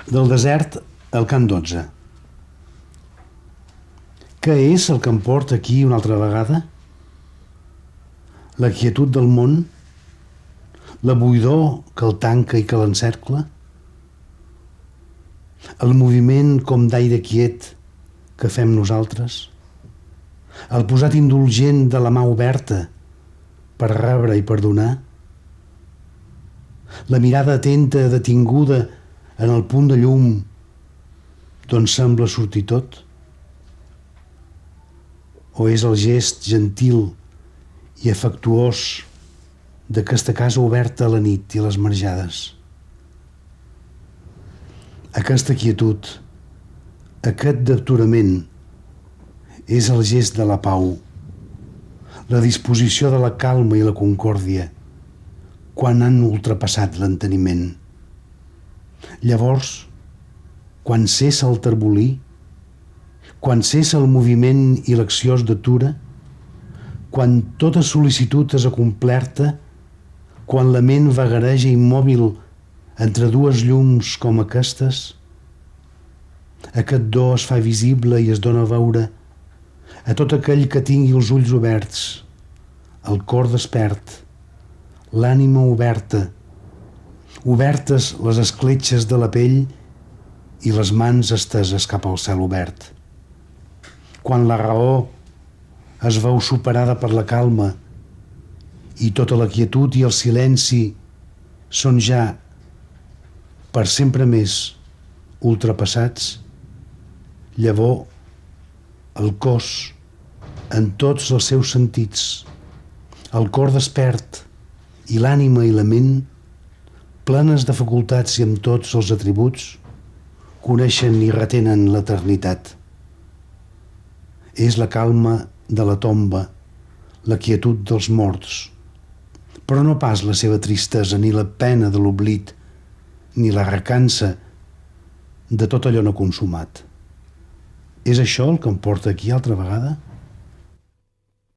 Del desert al cant 12. Què és el que em porta aquí una altra vegada? La quietud del món? La buidor que el tanca i que l'encercla? El moviment com d'aire quiet que fem nosaltres? El posat indulgent de la mà oberta per rebre i perdonar? La mirada atenta, detinguda en el punt de llum d'on sembla sortir tot? O és el gest gentil i afectuós d'aquesta casa oberta a la nit i les marjades? Aquesta quietud, aquest deturament, és el gest de la pau, la disposició de la calma i la concòrdia, quan han ultrapassat l'enteniment. Llavors, quan cessa el terbolí, quan cessa el moviment i l'acció es detura, quan tota sol·licitud és acomplerta, quan la ment vagareja immòbil entre dues llums com aquestes, aquest do es fa visible i es dona a veure a tot aquell que tingui els ulls oberts, el cor despert, l'ànima oberta, obertes les escletxes de la pell i les mans esteses cap al cel obert. Quan la raó es veu superada per la calma i tota la quietud i el silenci són ja per sempre més ultrapassats, llavors el cos en tots els seus sentits, el cor despert i l'ànima i la ment, plenes de facultats i amb tots els atributs, coneixen i retenen l'eternitat. És la calma de la tomba, la quietud dels morts, però no pas la seva tristesa ni la pena de l'oblit, ni la recança de tot allò no consumat. És això el que em porta aquí altra vegada?